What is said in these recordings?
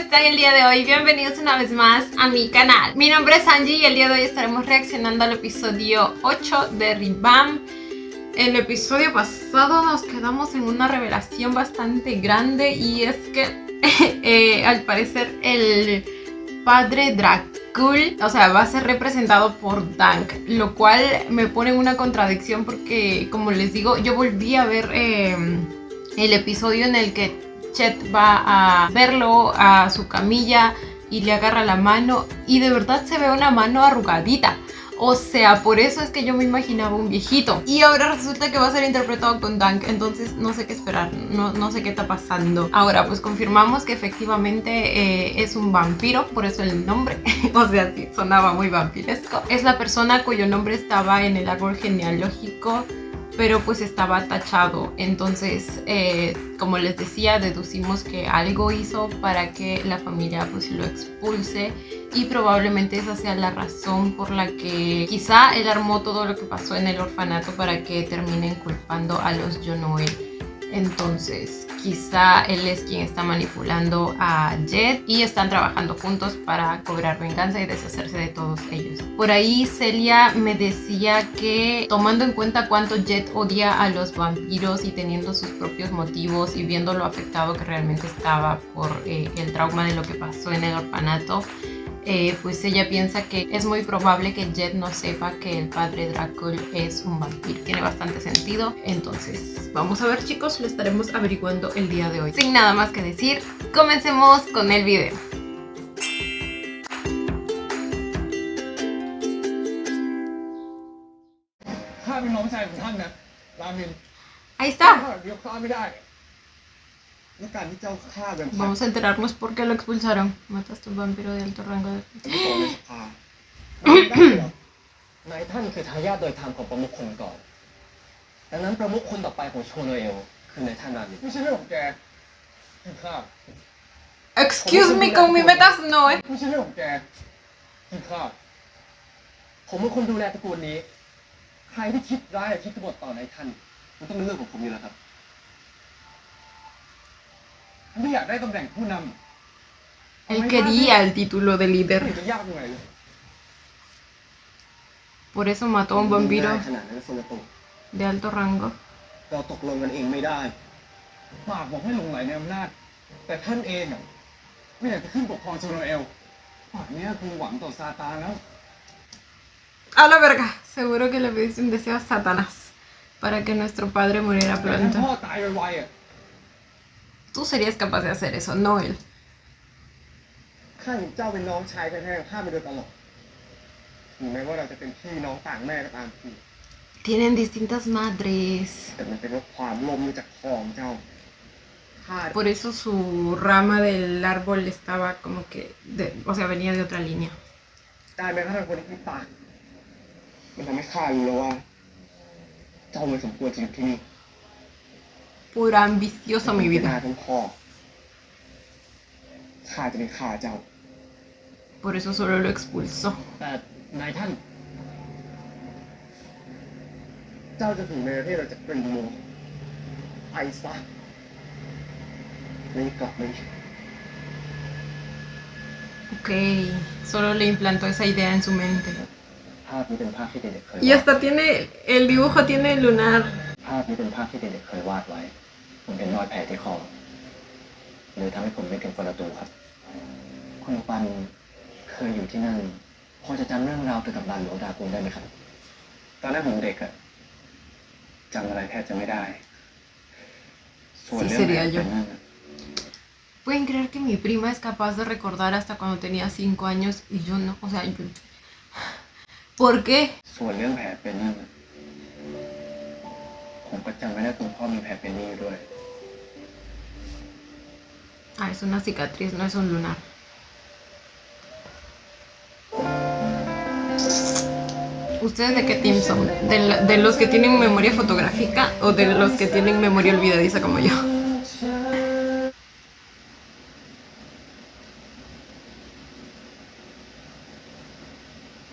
están el día de hoy? Bienvenidos una vez más a mi canal. Mi nombre es Angie y el día de hoy estaremos reaccionando al episodio 8 de Revamp. El episodio pasado nos quedamos en una revelación bastante grande y es que al parecer el padre Dracul, o sea, va a ser representado por Dank, lo cual me pone en una contradicción porque, como les digo, yo volví a ver el episodio en el que Chet va a verlo a su camilla y le agarra la mano y de verdad se ve una mano arrugadita. O sea, por eso es que yo me imaginaba un viejito. Y ahora resulta que va a ser interpretado con Dank. Entonces no sé qué esperar, no sé qué está pasando. Ahora pues confirmamos que efectivamente es un vampiro, por eso el nombre. O sea, sí, sonaba muy vampiresco. Es la persona cuyo nombre estaba en el árbol genealógico, pero pues estaba tachado. Entonces, como les decía, deducimos que algo hizo para que la familia pues lo expulse y probablemente esa sea la razón por la que quizá él armó todo lo que pasó en el orfanato para que terminen culpando a los Jonoel. Entonces, quizá él es quien está manipulando a Jet y están trabajando juntos para cobrar venganza y deshacerse de todos ellos. Por ahí Celia me decía que, tomando en cuenta cuánto Jet odia a los vampiros y teniendo sus propios motivos y viendo lo afectado que realmente estaba por el trauma de lo que pasó en el orfanato, pues ella piensa que es muy probable que Jet no sepa que el padre Dracul es un vampiro. Tiene bastante sentido. Entonces, vamos a ver, chicos, lo estaremos averiguando el día de hoy. Sin nada más que decir, comencemos con el video. Ahí está. Vamos a enterarnos por qué lo expulsaron. Mataste a un vampiro de alto rango de... นายท่านคือทายาทโดยธรรมของประมุขคนก่อนดังนั้นประมุขคนต่อไปของโชโนเอลคือนายท่านรามินไม่ใช่เรื่องของแกคือข้า Excuse me, con mi metas no, ไม่ใช่เรื่องของแกคือข้าผมเป็นคนดูแลตระกูลนี้ใครที่คิดร้ายคิดกบฏต่อนายท่านมันต้องเป็นเรื่องของผมอยู่แล้วครับไม่อยากได้ตำแหน่งผู้นำ Él quería el título de ไม่ líder. จะยากยังไงเลย Por eso mató a un vampiro ขนาดนั้นโซโลโต de alto rango. เราตกลงกันเองไม่ได้ปากบอกให้หลงไหลในอำนาจแต่ท่านเองอ่ะไม่อยากจะขึ้นปกครองโซโนเอลป่านนี้คงหวังต่อซาตานแล้ว A la verga, seguro que le pediste un deseo a Satanás para que nuestro padre muriera แต่ท่านพ่อ pronto. ตายไวๆอ่ะ Tú serías capaz de hacer eso, no él. ข้าเห็นเจ้าเป็นน้องชายแท้ๆของข้ามาโดยตลอดถึงแม้ว่าเราจะเป็นพี่น้องต่างแม่ก็ตามที Tienen distintas madres. แต่มันเป็นเพราะความลมจากคอของเจ้าข้า Por eso su rama del árbol estaba como que, o sea, venía de otra línea. การเป็นข้าเป็นคนที่ปากมันทำให้ข้ารู้แล้วว่าเจ้าไม่สมควรจะอยู่ที่นี่ Pura ambicioso mi เป็นหน้า vida. ทั้งพ่อข้าจะไม่ฆ่าเจ้า Por eso solo lo expulsó. แต่นายท่านเจ้าจะถึงในประเทศเราจากเป็นโมไปซะไม่กลับไม่ Ok, solo le implantó esa idea en su mente. ภาพนี้เป็นภาพที่เด็กๆเคย Y hasta tiene, el dibujo tiene el lunar. ภาพนี้เป็นภาพที่เด็กๆเคยวาดไว้ผมเป็นรอยแผลที่คอเลยทำให้ผมไม่ถึงประตูครับคุณปันเคยอยู่ที่นั่นพอจะจำเรื่องราวเกี่ยวกับลานหลวงดากุลได้ไหมครับตอนนั้นผมเด็กอะจำอะไรแทบจะไม่ได้ส่วนเรื่องแผลเป็นนั่น ¿Pueden creer que mi prima es capaz de recordar hasta cuando tenía 5 años y yo no? O sea, yo... ¿Por qué? ส่วนเรื่องแผลเป็นนั่นน่ะผมก็จำไม่ได้คุณพ่อมีแผลเป็นนี่ด้วย Ah, es una cicatriz, no es un lunar. ¿Ustedes de qué team son? ¿De los que tienen memoria fotográfica o de los que tienen memoria olvidadiza como yo?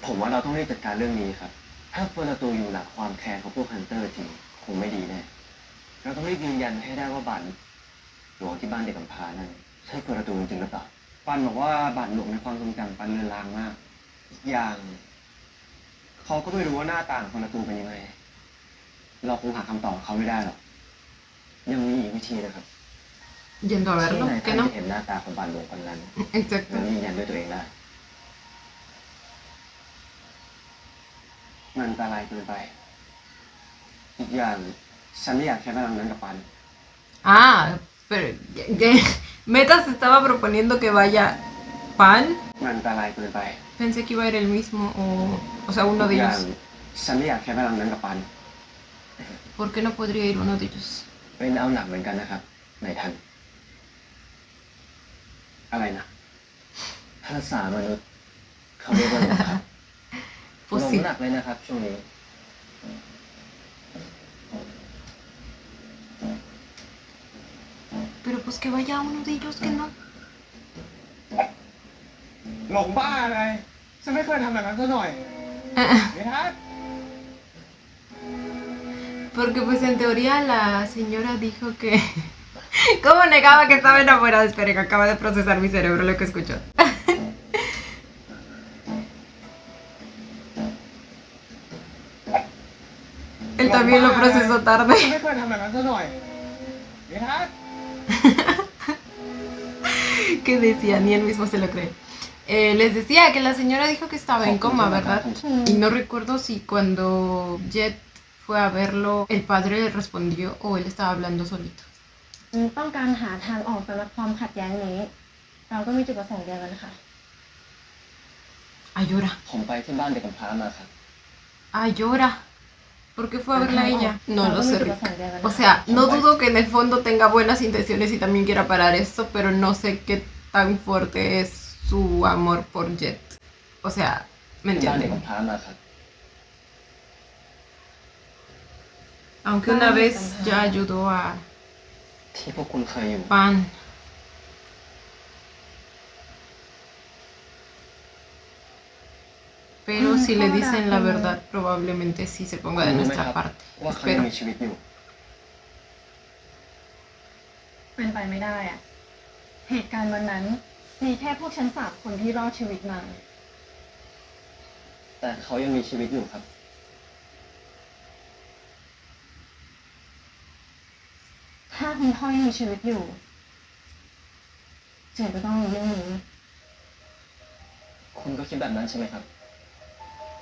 ผมว่าเราต้องรีบจัดการเรื่องนี้ครับ ถ้าเฟอร์นาตูอยู่หลังความแค้นของพวกฮันเตอร์จริงคงไม่ดีแน่เราต้องรีบยืนยันให้ได้ว่าบันหลวงที่บ้านเด็กกำพร้านั่นใช่เฟอร์นาตูจริงหรือเปล่า ปันบอกว่าบาทหลวงในความทรงจำปันเลือนลางมากอีกอย่างเขาก็ไม่รู้ว่าหน้าตาของคนละตูเป็นยังไงเราคงหาคำตอบของเขาไม่ได้หรอกยังมีอีกวิธีนะครับ Yendo a ที่ verlo, นาย que ท่าน no. จะเห็นหน้าตาของบาทหลวงคนนั้น Exacto. และยืนยันด้วยตัวเองได้มันอันตรายเกินไปอีกอย่างฉันไม่อยากใช้พลังนั้นกับปัน Ah, pero que Meta se estaba proponiendo que vaya Pan. มันอันตรายเกินไป Pensé que iba a ir el mismo, o sea, uno อี de กอย่าง ellos. ฉันไม่อยากใช้พลังนั้นกับปัน ¿Por qué no podría ir uno de ellos? เป็นเอาหนักเหมือนกันนะครับนายท่านอะไรนะภาษามนุษย์เขาเรียกว่าหลงครับ Pues หลง sí. หนักเลยนะครับช่วงนี้ Pero pues que vaya uno de ellos, que no. หลงบ้าอะไรฉันไม่เคยทำแบบนั้นซะหน่อยไม่ทัน Porque pues en teoría la señora dijo que... ¿Cómo negaba que estaba enamorada? Espera, que acaba de procesar mi cerebro lo que escuchó. Él también lo procesó tarde. ไม่เคยทำแบบนั้นซะหน่อยไม่ทัน ¿Qué decía? Ni él mismo se lo cree. Les decía que la señora dijo que estaba en coma, ¿verdad? Y no recuerdo si cuando Jet fue a verlo, el padre le respondió o él estaba hablando solito. ต้องการหาทางออกสำหรับความขัดแย้งนี้ เราก็มีจุดประสงค์เดียวกันค่ะ Ah, llora. ผมไปที่บ้านเด็กกำพร้ามาครับ Ah, llora. ¿Por qué fue a verla a ella? No lo sé. Rick. O O sea, no dudo que en el fondo tenga buenas intenciones y también quiera parar esto, pero no sé qué tan fuerte es su amor por Jet. O sea, ¿me ที่บ้านเด็ก entienden? กำพร้ามาครับ Aunque una vez ya ayudó a ที่พวกคุณเคยอยู่ Pan. Pero si le dicen la verdad, probablemente sí se ponga de คุณรู้ไหม nuestra ครับ parte. ว่าเขายัง Espero. มีชีวิตอยู่ เป็นไปไม่ได้อะเหตุการณ์วันนั้น มีแค่พวกฉันสามคนที่รอดชีวิตมา แต่เขายังมีชีวิตอยู่ครับ ถ้าคุณพ่อยังมีชีวิตอยู่ เจนก็ต้องรู้เรื่องนี้ คุณก็คิดแบบนั้นใช่ไหมครับ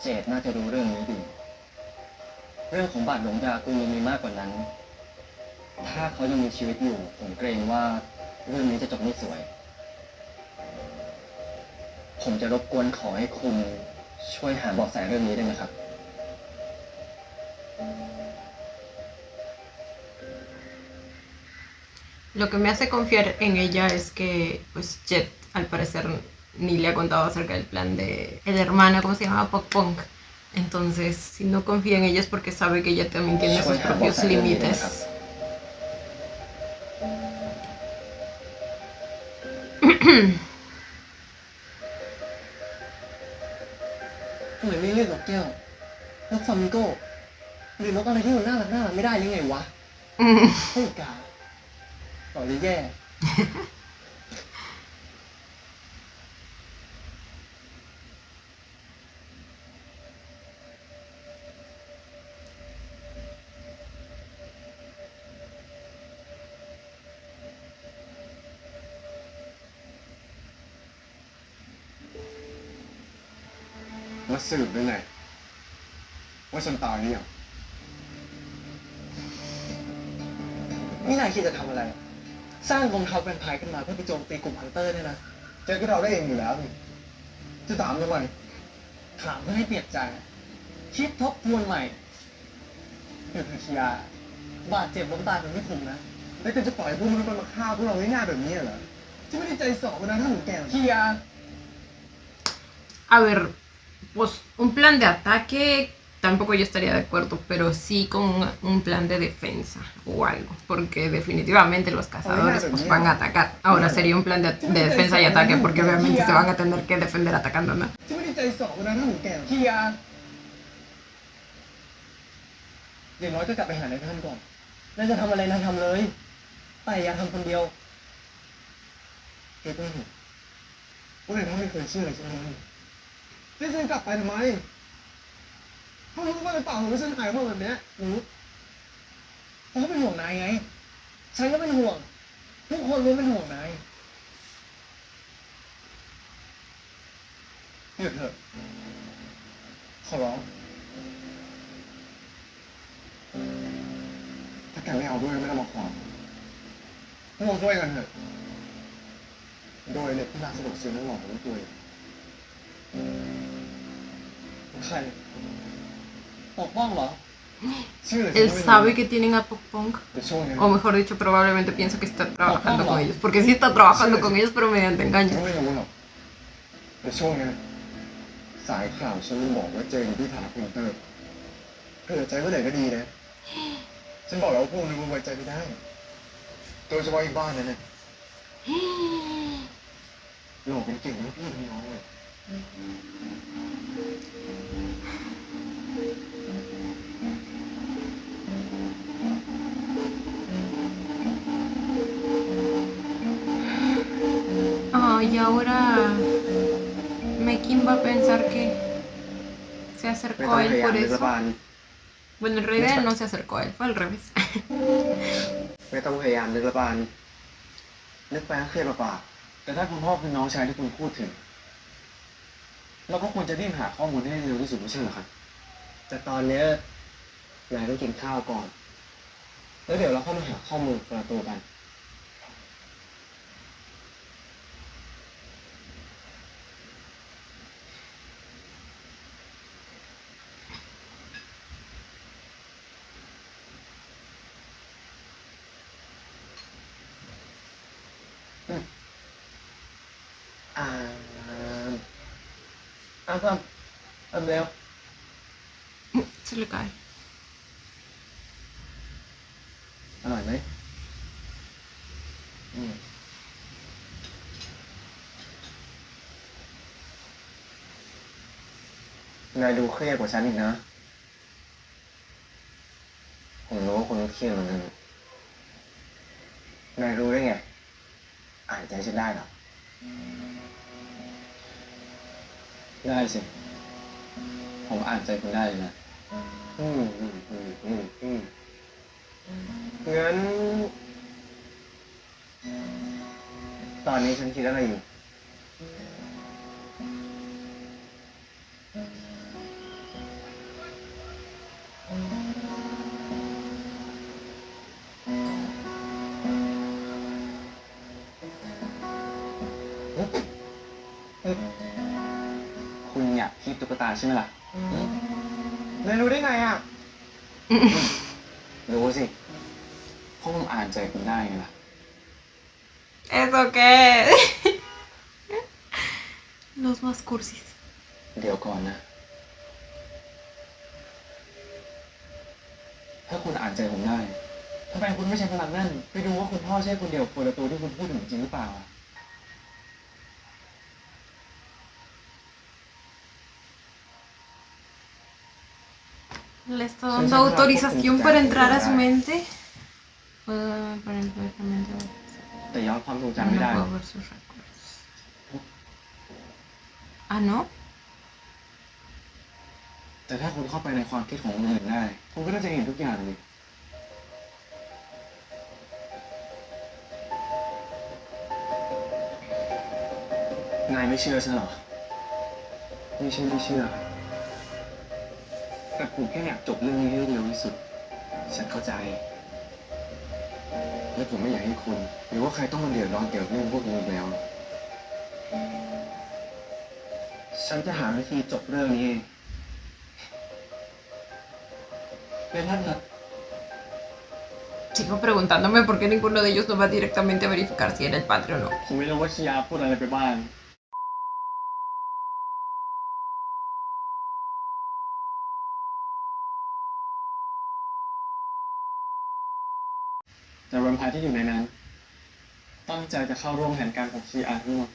เจดน่าจะรู้เรื่องนี้ดี เรื่องของบาทหลวงดากุลยังมีมากกว่านั้น ถ้าเขายังมีชีวิตอยู่ ผมเกรงว่าเรื่องนี้จะจบไม่สวย ผมจะรบกวนขอให้คุณช่วยหาเบาะแสเรื่องนี้ได้ไหมครับ Lo que me hace confiar en ella es que, pues, Jet, al parecer, ni le ha contado acerca del plan de el hermano, ¿cómo se llama? Pok Pong. Entonces, si no confía en ella es porque sabe que ella también tiene sus propios límites. ทำไมไม่เรียกนกแก้วนกฟลามิงโกหรือนกอะไรที่มันน่ารักไม่ได้หรือไงวะ เฮ้ยกาต่อเลยแย่ มาสืบด้วยไงว่าฉันตายหรือยังนี่นายคิดจะทำอะไร สร้างกองทัพแวมไพร์ขึ้นมาเพื่อไปโจมตีกลุ่มฮันเตอร์เนี่ยนะเจอก็เราได้เองอยู่แล้วนี่จะถามทำไมถามเพื่อให้เปลี่ยนใจ คิดทบทวนใหม่เดี๋ยวเชียร์บาดเจ็บล้มตายมันไม่คุ้มนะแล้วจะปล่อยพวกมันมาฆ่าพวกเราง่ายๆแบบนี้เหรอจะไม่ได้ใจสอบนะถ้าหนูแก่เชียร์ A ver, pues un plan de ataque tampoco yo estaría de acuerdo, pero sí con un plan de defensa o algo, porque definitivamente los cazadores pues van a atacar. Ahora sería un plan de defensa y ataque, porque obviamente se van a tener que defender atacando, ¿no? จะไม่ได้ใจสอบนะถ้าหนูแก่เชียร์อย่างน้อยก็กลับไปหานายท่านก่อนนายจะทำอะไรนายทำเลย แต่อย่าทำคนเดียวเก็ตไหม ว่าแต่น้องไม่เคยเชื่อเลยใช่ไหมที่ฉันกลับไปทำไมเพราะรู้ว่าหรือเปล่าว่าฉันหายมาแบบเนี้ยรู้เพราะเขาเป็นห่วงนายไงฉันก็เป็นห่วงทุกคนรู้เป็นห่วงนายหยุดเถอะขอร้องถ้าแกไม่เอาด้วยไม่ต้องมาขอพวกช่วยกันเถอะโดยเด็กที่ร้านสะดวกซื้อนั่งหลอกผมด้วยใครปกป้องเหรอชื่ออะไร Él sabe que tienen a Pop Punk, เดี๋ยวช่วงนี้ o mejor dicho, probablemente piensa que está trabajando con ellos, porque sí está trabajando con ellos, pero mediante ฉัน engaños. ไม่รู้หรอกเดี๋ยวช่วงนี้สายข่าวฉันบอกว่าเจออยู่ที่ฐานคอมพิวเตอร์เผื่อใจก็ไหนก็ดีนะฉันบอกแล้วว่าพวกนี้มันไว้ใจไม่ได้โดยเฉพาะอีกบ้านนั้นเนี่ยโลกเป็นเก่งทั้งพี่ทั้งน้องเลย Y ahora Mekin va a pensar que se ไม่ acercó ต้อง a พ él ยายาม por นึกละ eso. บาน Bueno, en realidad él no se acercó a él, fue al revés. ไม่ต้องพยายามนึกละบานนึกไปก็เครียดเปล่าๆแต่ถ้าคุณพ่อคือน้องชายที่คุณพูดถึงเราก็ควรจะรีบหาข้อมูลให้เร็วที่สุดไม่ใช่เหรอครับแต่ตอนเนี้ยนายต้องกินข้าวก่อนแล้วเดี๋ยวเราเข้ามาหาข้อมูลคนละตัวกันอ่าเร็ว Se le cae. อร่อยไหมนายดูเครียดกว่าฉันอีกนะ ผมรู้ว่าคุณเครียดเหมือนกันนายรู้ได้ไง อ่านใจฉันได้เหรอ ได้สิ ผมอ่านใจคุณได้เลยนะงั้น ตอนนี้ฉันคิดอะไรอยู่ คุณอยากคีบตุ๊กตาใช่ไหมล่ะนายรู้ได้ไงอ่ะ รู้สิเพราะผมอ่านใจคุณได้ไงล่ะ ¿Eso qué? Los más cursis. เดี๋ยวก่อนนะ ถ้าคุณอ่านใจผมได้ทำไมคุณไม่ใช้พลังนั่นไปดูว่าคุณพ่อใช่คนเดียวคนละตัวที่คุณพูดถึงจริงหรือเปล่า Le está dando autorización para entrar a su mente. Puedo para entrar a su mente. แต่ย้อนความทรง No จำไม่ได้ puedo ver sus recuerdos. Ah, ¿no? แต่ถ้าคุณเข้าไปในความคิดของคนอื่นได้คุณก็น่าจะเห็นทุกอย่างเลยนายไม่เชื่อฉันเหรอนี่ฉันไม่เชื่อแต่ผมแค่อยากจบเรื่องนี้ให้เร็วที่สุดฉันเข้าใจและผมไม่อยากให้คุณหรือว่าใครต้องมาเดือดร้อนเกี่ยวกับเรื่องพวกนี้อีกแล้วฉันจะหาวิธีจบเรื่องนี้เองเป็นท่านครับ Sigo preguntándome por qué ninguno de ellos no va directamente a verificar si era el padre o no. ผมไม่รู้ว่าชิยาพูดอะไรไปบ้างแต่แวมไพร์ที่อยู่ในนั้น ตั้งใจจะเข้าร่วมแผนการของชิยาทั้งหมด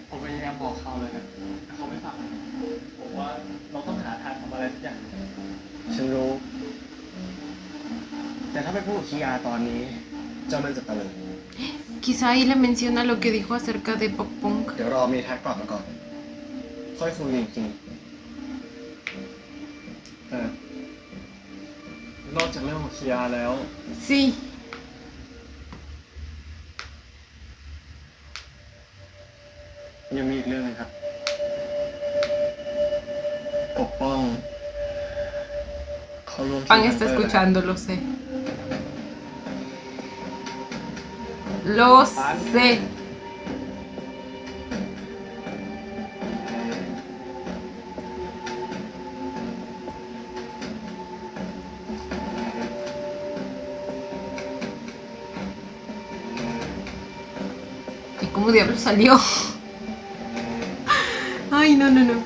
ผมพยายามบอกเขาเลยครับแต่เขาไม่ฟังผมว่าเราต้องหาทางทำอะไรสักอย่างฉันรู้ แต่ถ้าไปพูดกับชิยาตอนนี้ เจ้านั่นจะตะลึง quizá ahí le menciona lo que dijo acerca de Pop Punk. เดี๋ยวรอมีแท็กกลับมาก่อน ค่อยคุยจริงๆนอกจากเรื่องของคียาแล้ว Sí. ยังมีอีกเรื่องนึงครับ ปกป้องเขารวมทีม Pan ฮัน está เตอร์ escuchando, lo sé. Lo sé. ¿Y cómo diablos salió? Ay, no, no, no.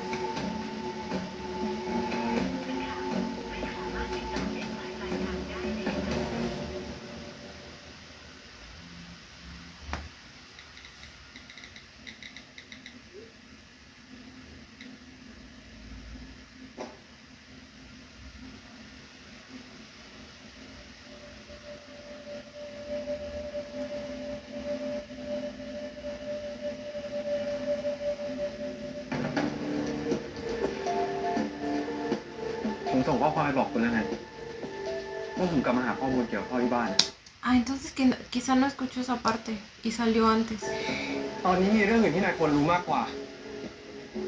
ผมส่งข้อความไปบอกคุณแล้วไงว่าผมกลับมาหาข้อมูลเกี่ยวกับพ่อที่บ้าน Ah, entonces que quizá no escuchó esa parte y salió antes. ตอนนี้มีเรื่องอื่นที่นายควรรู้มากกว่า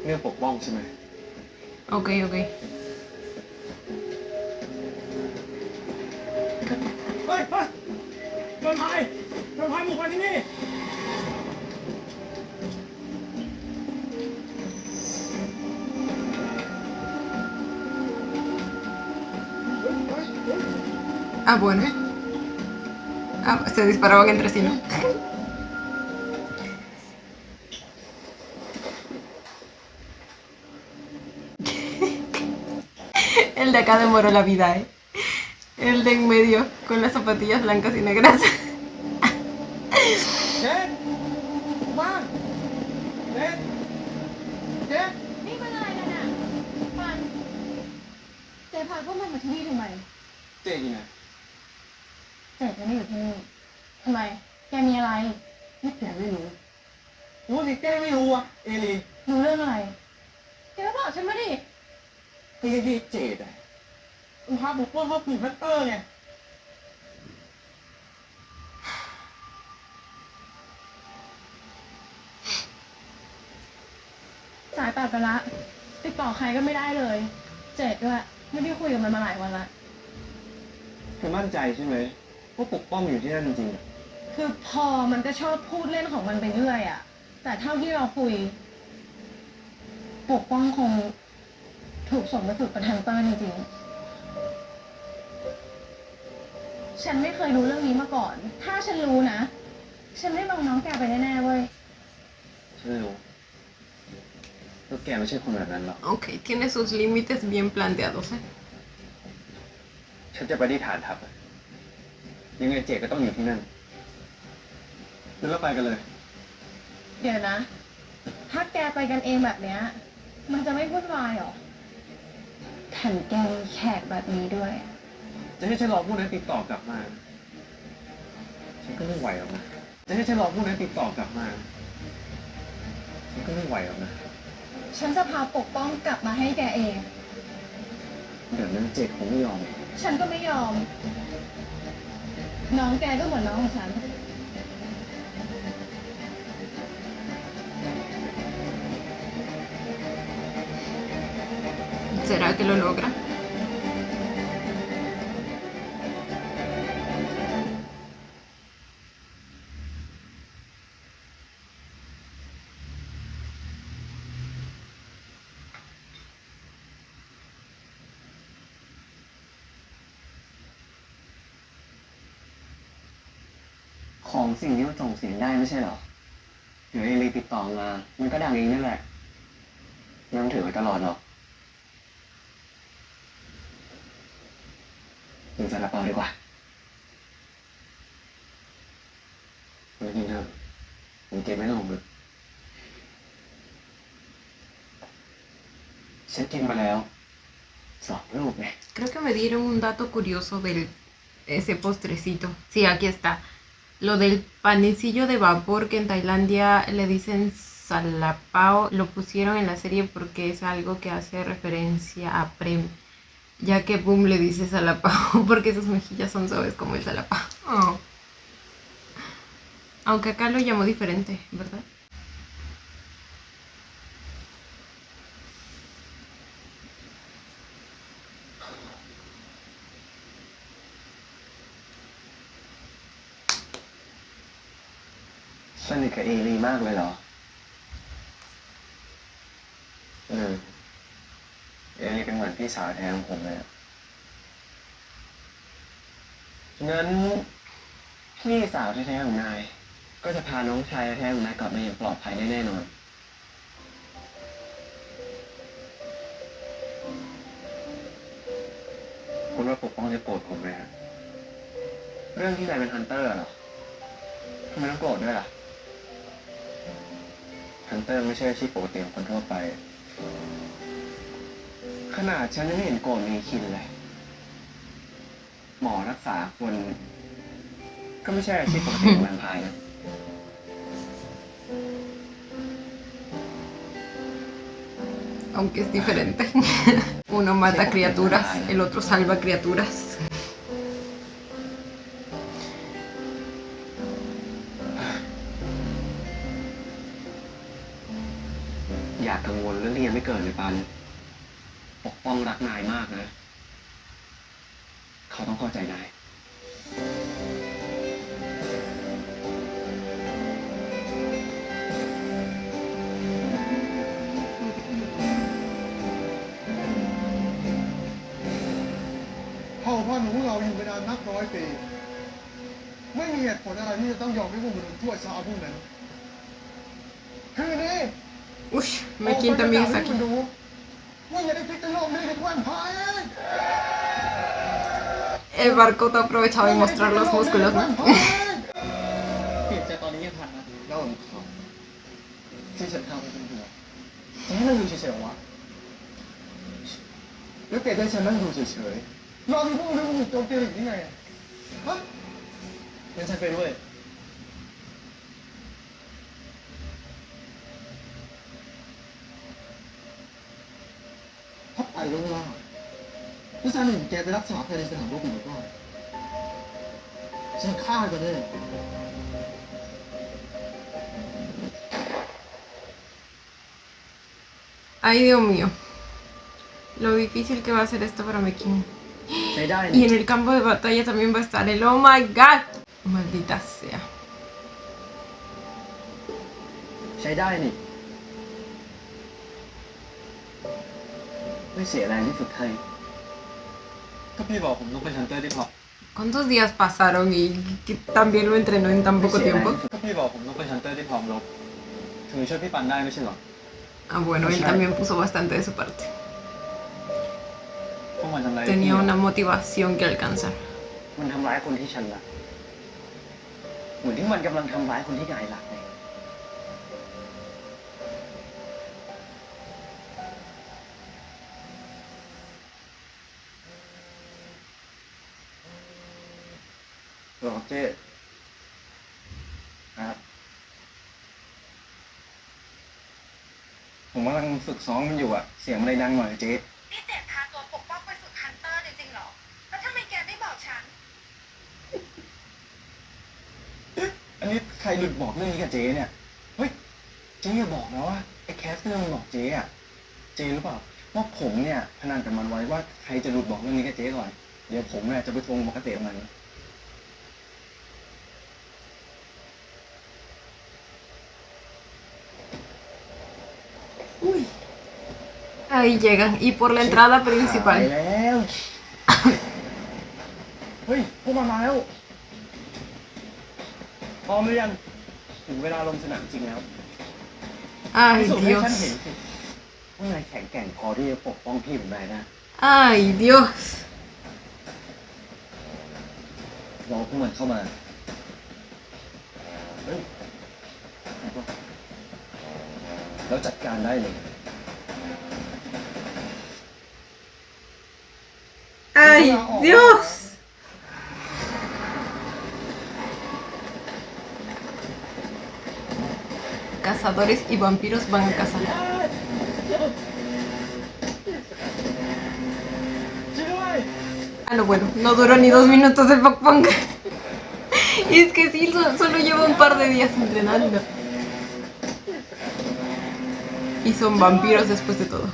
เรื่องปกป้องใช่ไหม Ok, ok. เฮ้ยเฮ้ยโดนพายบุกมาที่นี่ Ah, bueno. Ah, se disparaban entre sí, ¿no? El de acá demoró la vida, ¿eh? El de en medio, con las zapatillas blancas y negras. เจ๊บ้านเจ๊เจ๊ นี่มันอะไรกันอ่ะปันเจพาพวกมันมาที่นี่ทำไม เจ๊อยู่ไหน เจจะไม่อยู่ที่นี่ทำไม แกมีอะไร นี่แกไม่รู้รู้สิแกไม่รู้อะเอลี รู้เรื่องอะไร แกก็บอกฉันมาดิ ที่เจดอะมันพาบุกว่าเขาผีพัตเตอร์ไง สายตัดไปละติดต่อใครก็ไม่ได้เลย เจดด้วย ไม่ได้คุยกับมันมาหลายวันละ เธอมั่นใจใช่ไหมว่าปกป้องอยู่ที่นั่นจริงๆอะ คือพอมันก็ชอบพูดเล่นของมันไปเรื่อยอะแต่เท่าที่เราคุย ปกป้องคงถูกส่งไปฝึกประทังเตอร์จริงๆ ฉันไม่เคยรู้เรื่องนี้มาก่อน ถ้าฉันรู้นะ ฉันไม่ลงน้องแกไปแน่ๆเว้ย ฉันรู้แล้วแกไม่ใช่คนแบบนั้นหรอก Ok, tiene sus límites bien planteados, ¿eh? ฉันจะไปที่ฐานทัพอะยังไงเจก็ต้องอยู่ที่นั่นแล้วไปกันเลย เดี๋ยวนะ ถ้าแกไปกันเองแบบเนี้ย มันจะไม่วุ่นวายหรอแถมแกมีแขกแบบนี้ด้วย จะให้ฉันรอผู้นั้นติดต่อกลับมา ฉันก็ไม่ไหวหรอกนะ จะให้ฉันรอผู้นั้นติดต่อกลับมา ฉันก็ไม่ไหวหรอกนะ ฉันจะพาปกป้องกลับมาให้แกเอง เดี๋ยวนั้นเจคงไม่ยอม ฉันก็ไม่ยอม น้องแกก็เหมือนน้องของฉัน ¿Será que lo logra? ของสิ่งนี้มันส่งเสียงได้ไม่ใช่เหรอ เดี๋ยวเอลีติดต่อมา มันก็ดังเองนั่นแหละไม่ต้องถือไว้ตลอดหรอกกินซาลาเปาดีกว่าไม่กินเถอะผมเก็บไม่ลงเลยฉันกินมาแล้ว2 ลูกไง Creo que me dieron un dato curioso de ese postrecito. Sí, aquí está. Lo del panecillo de vapor que en Tailandia le dicen salapao, lo pusieron en la serie porque es algo que hace referencia a Prem, ya que Boom le dice salapao porque sus mejillas son suaves como el salapao. Oh. Aunque acá lo llamó diferente, ¿verdad?สนิทกับเอลีมากเลยเหรอเอลีเป็นเหมือนพี่สาวแท้ของผมเลยอะงั้นพี่สาวแท้ๆของนายก็จะพาน้องชายแท้ๆของนายกลับมาอย่างปลอดภัยแน่นอนคุณว่าปกป้องจะโกรธผมไหมฮะเรื่องที่นายเป็นฮันเตอร์เหรอทำไมต้องโกรธด้วยล่ะฮันเตอร์ไม่ใช่อาชีพปกติของคนทั่วไปขนาดฉันยังไม่เห็นโกรธมีคินเลยหมอรักษาคนก็ไม่ใช่อาชีพปกติของแวมไพร์นะ Aunque es diferente. Uno mata criaturas, el otro salva criaturas. อย่ากังวลเรื่องที่ยังไม่เกิดเลยปันปกป้องรักนายมากนะเขาต้องเข้าใจนาย เผ่าพันธุ์ของเราอยู่มานานนับร้อยปีไม่มีเหตุผลอะไรที่จะต้องยอมให้พวกมนุษย์ชั่วช้าพวกนั้นคืนนี้ Uy, Mekin también está aquí. ว่าอย่าได้พลิกโลกนี้ให้แว่นพาย El barco te ha aprovechado de mostrar los músculos, ¿no? เปลี่ยนใจตอนนี้ยังทันนะแล้วผมขอที่ฉันทำเป็นหัวจะให้เราอยู่เฉยๆวะแล้วแกจะให้ฉันนั่งดูเฉย เราที่พวกนี้มันถูกโจมตีหรือยังไงฮะ ๆงั้นฉันไปด้วย ถ้าไปแล้วล่ะแล้วฉันเห็นแกไปรักษาภายในสถานรบอีกก็ฉันฆ่ากันแน่ Ay, Dios mío. Lo difícil que va a ser esto para Mekin. ใช้ได้ Y นี่ en el campo de batalla también va a estar el Oh my God. Maldita sea. ใช้ได้นี่ไม่เสียแรงที่ฝึกให้ก็พี่บอกผมต้องเป็นฮันเตอร์ที่พอ ¿Cuántos días pasaron y que también lo entrenó en tan poco tiempo? ก็พี่บอกผมต้องเป็นฮันเตอร์ที่พร้อมรบถึงช่วยพี่ปันได้ไม่ใช่หรอ Ah, bueno, él también puso bastante de su parte. พวกมันทำร้าย Tenía una motivación que alcanzar. มันทำร้ายคนที่ฉันรักเหมือนที่มันกำลังทำร้ายคนที่นายรักเลยหรอเจ๊ครับผมกำลังฝึกซ้อมมันอยู่อะเสียงมันเลยดังหน่อยเจ๊ พี่เจ็ดพาตัวปกป้องไปฝึกฮันเตอร์จริงๆเหรอ แล้วทำไมแกไม่บอกฉัน อันนี้ใครหลุดบอกเรื่องนี้กับเจ๊เนี่ย เฮ้ย เจ๊อย่าบอกนะว่าไอ้แคสเตอร์มันบอกเจ๊อะเจ๊รู้เปล่าว่าผมเนี่ยพนันกับมันไว้ว่าใครจะหลุดบอกเรื่องนี้กับเจ๊ก่อน เดี๋ยวผมเนี่ยจะไปทวงบอกเกษตรมัน Uy. Ahí llegan. Y por la entrada ตาย principal. แล้ว เฮ้ย พวกมันมาแล้วพร้อมหรือยัง ถึงเวลาลงสนามจริงแล้ว Ay, พิสูจน์ให้ฉัน Dios. เห็นสิว่านายแข็งแกร่งพอที่จะปกป้องพี่ผมได้นะ Ay, Dios. รอพวกมันเข้ามา เฮ้ย แล้วจัดการได้เลย Ay, Dios. cazadores y vampiros van a cazar. ช่วยด้วย Ah, no, bueno, no duró ni 2 minutos el Pokpong. Y es que sí, solo lleva un par de días entrenando. Y son vampiros después de todo.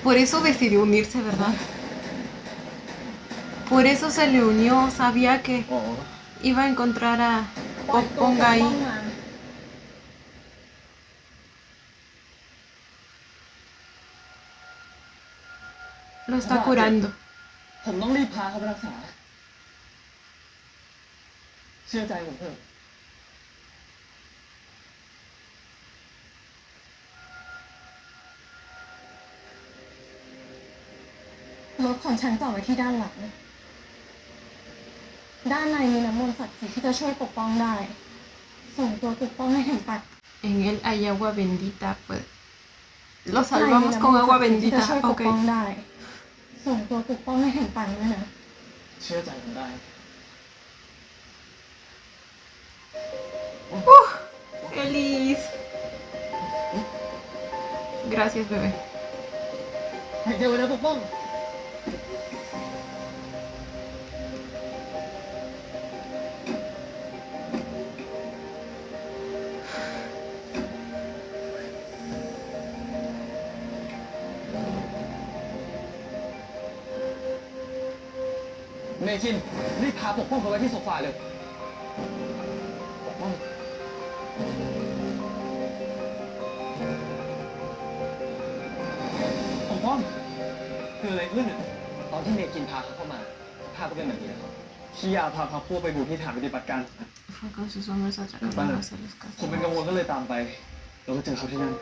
Por eso decidió unirse, ¿verdad? Por eso se le unió, sabía que อ๋อ iba a encontrar a ปล่อยตัว Pokpong ปกป้อง ahí. มา Lo está curando. ผมต้องรีบพาเขาไปรักษา เชื่อใจผมเถอะ รถของฉันจอดไว้ที่ด้านหลัง ด้านในมีน้ำมนต์ศักดิ์สิทธิ์ที่จะช่วยปกป้องได้ ส่งตัวปกป้องให้ถึงปาก En él hay agua bendita, pues. Lo salvamos con agua ที่จะ bendita. ช่วยปก Ok. ป้องได้ ส่งตัวปกป้องให้ถึงปังด้วยนะ เชื่อใจผมได้ Feliz. Gracias, bebé. ให้เจอวันนะปกป้อง เมคิน รีบพาปกป้องไปไว้ที่โซฟาเลย ปกป้อง ปกป้องคืออะไรขึ้นอ่ะตอนที่เมคินพาเขาเข้ามาภาพก็เป็นแบบนี้นะครับชิยาพาพวกไปบุกที่ฐานปฏิบัติการ Fue con sus hombres atracaron a hacer los ผมเป็นกังวลก็เลยตามไป แล้วก็เจอเขาที่นั่น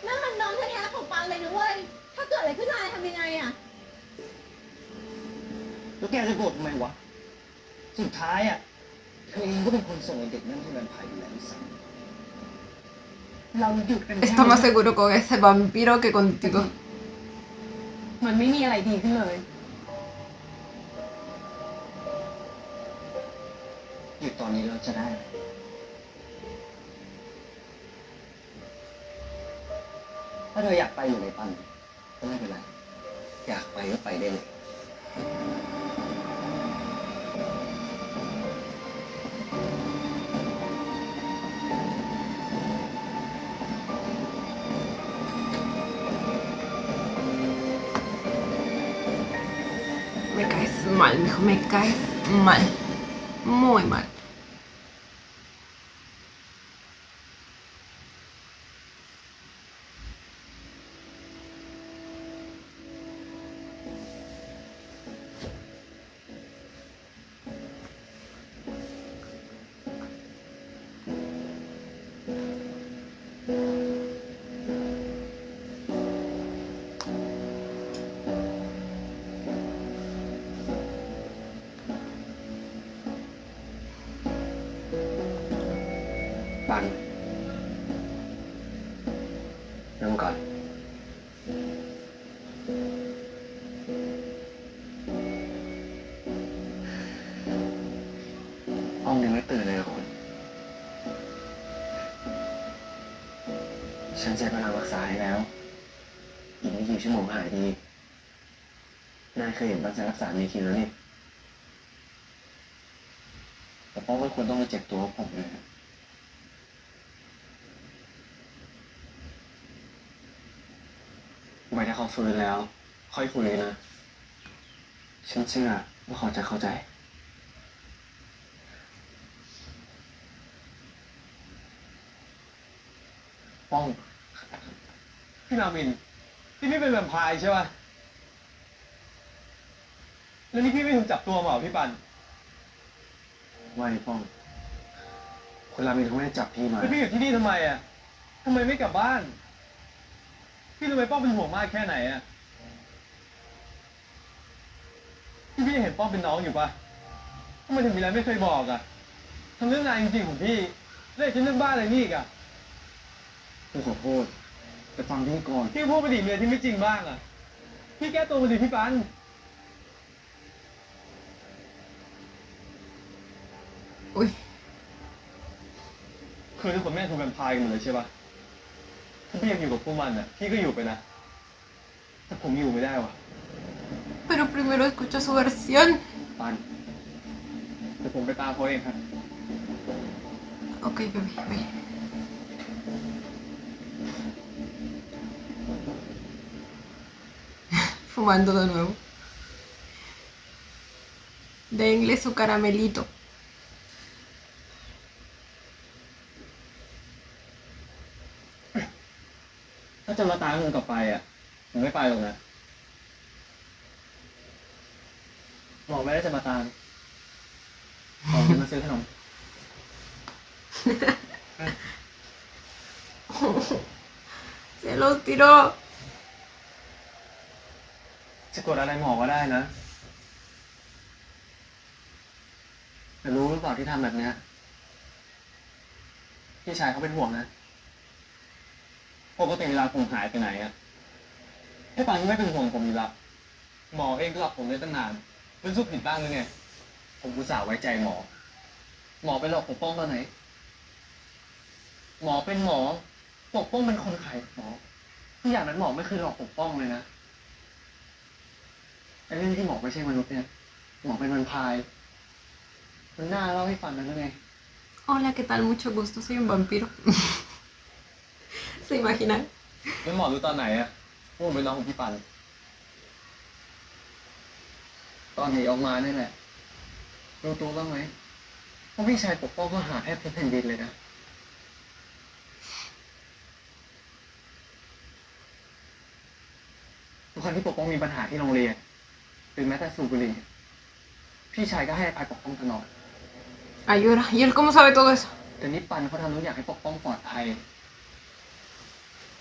นั่นมันน้องแท้ๆของปังเลยนะเว้ย ถ้าเกิดอะไรขึ้นมาทำยังไงอะ แล้วแกจะโกรธทำไมวะ สุดท้ายอ่ะเธอเองก็เป็นคนส่งไอ้เด็กนั่นให้แวมไพร์ดูแลด้วยซ้ำ เราหยุดกัน Está más seguro con ese vampiro que contigo. มันไม่มีอะไรดีขึ้นเลย หยุดตอนนี้เราจะได้ไหมถ้าเธออยากไปอยู่ในปันก็ไม่เป็นไร อยากไปก็ไปได้เลย Me caes mal, mijo, me caes mal. Muy mal.ปันนั่งก่อน ห้องยังไม่ตื่นเลยเหรอคุณ ฉันใช้กำลังรักษาให้แล้ว อีกไม่กี่ชั่วโมงหายดี นายเคยเห็นตอนฉันรักษาเมคินแล้วนี่ แต่ป้องไม่ควรต้องมาเจ็บตัวกับผมเลยนะไว้ถ้าเขาฟื้นแล้ว ค่อยคุยนะ ฉันเชื่อว่าเขาจะเข้าใจ ป้อง พี่รามิน พี่เป็นแวมไพร์ใช่ป่ะ แล้วนี่พี่ไม่ถูกจับตัวมาเหรอพี่ปัน ไม่ป้อง คุณรามินเขาไม่ได้จับพี่มา แล้วพี่อยู่ที่นี่ทำไมอ่ะทำไมไม่กลับบ้าน พี่รู้ไหมป้องเป็นห่วงมากแค่ไหนอ่ะ พี่เห็นป้องเป็นน้องอยู่ป่ะ ท ทำไมถึงมีอะไรไม่เคยบอกอ่ะทำเรื่องงานจริงๆของพี่เล่นเรื่องบ้าอะไรนี่อีกอ่ะ ผมขอโทษแต่ฟังพี่ก่อน พี่พูดไปดิมีอะไรที่ไม่จริงบ้างอ่ะพี่แก้ตัวมาดิพี่ปัน Uy, คือทุกคนแม่งถูกแวมไพร์กันหมดเลยใช่ปะถ้าพี่อยากอยู่กับพวกมันอ่ะพี่ก็อยู่ไปนะแต่ผมอยู่ไม่ได้ว่ะ pero primero escucha su versión. ปันเดี๋ยวผมไปตามเขาเองครับ Ok, bebé, ve. Fumando de nuevo. Denle su caramelito. ถ้าจะมาตามผมกลับไปอ่ะผมไม่ไปหรอกนะหมอไม่ได้จะมาตามหมอจะมาซื้อขนม Se los tiró. จะกดอะไรหมอก็ได้นะแต่รู้หรือเปล่าที่ทำแบบเนี้ยพี่ชายเขาเป็นห่วงนะปกติเวลาผมหายไปไหนอะพี่ปังไม่เป็นห่วงผมอยู่ละหมอเองก็หลับผมได้ตั้งนานรู้สึกผิดบ้างหรือไงผมอุตส่าห์ไว้ใจหมอ หมอไปหลอกปกป้องตอนไหน หมอเป็นหมอปกป้องเป็นคนไข้หมอทุกอย่างนั้นหมอไม่เคยหลอกปกป้องเลยนะไอ้เรื่องที่หมอไม่ใช่มนุษย์เนี่ยหมอเป็นแวมไพร์มันน่าเล่าให้ฟังกันได้ไง Hola, ¿qué tal? Mucho gusto, soy un vampiro. ¿Se imaginan? แล้วหมอรู้ตอนไหนอะว่าผมเป็นน้องของพี่ปัน ตอนหนีออกมานี่แหละรู้ตัวบ้างไหมว่าพี่ชายปกป้องก็หาแทบทั้งแผ่นดินเลยนะทุกครั้งที่ปกป้องมีปัญหาที่โรงเรียนหรือแม้แต่สูบบุหรี่พี่ชายก็ให้อภัยปกป้องตลอด Ayura. ¿Y él cómo sabe todo eso? แต่นี่ปันเขาทำทุกอย่างให้ปกป้องปลอดภัย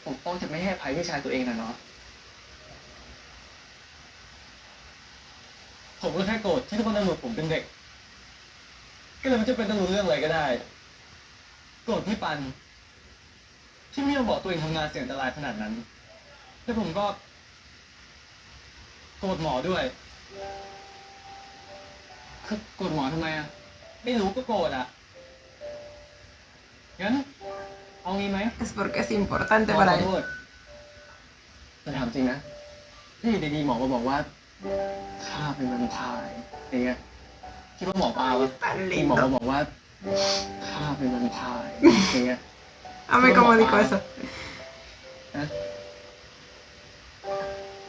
ปกป้องจะไม่ให้อภัยพี่ชายตัวเองนะเนาะผมก็แค่โกรธที่ทุกคนตำรวจผมเป็นเด็ก ก็เลยไม่จำเป็นต้องรู้เรื่องอะไรก็ได้ โกรธพี่ปัน ที่ไม่ยอมบอกตัวเองทำงานเสี่ยงอันตรายขนาดนั้นแล้วผมก็โกรธหมอด้วยคือโกรธหมอทำไมอ่ะ ไม่รู้ก็โกรธอ่ะงั้นเอางี้ไหม Es porque es importante ขอ para โท él. ษแต่ถามจริงนะที่อยู่ดีๆหมอมาบอกว่าข้าเป็นแวมไพร์อย่างเงี้ยคิดว่าหมอปลาวะ Tan ที่หมอมา lindo. บอกว่าข้าเป็นแวมไพร์อย่างเงี้ย Ame cómo dijo eso. นะ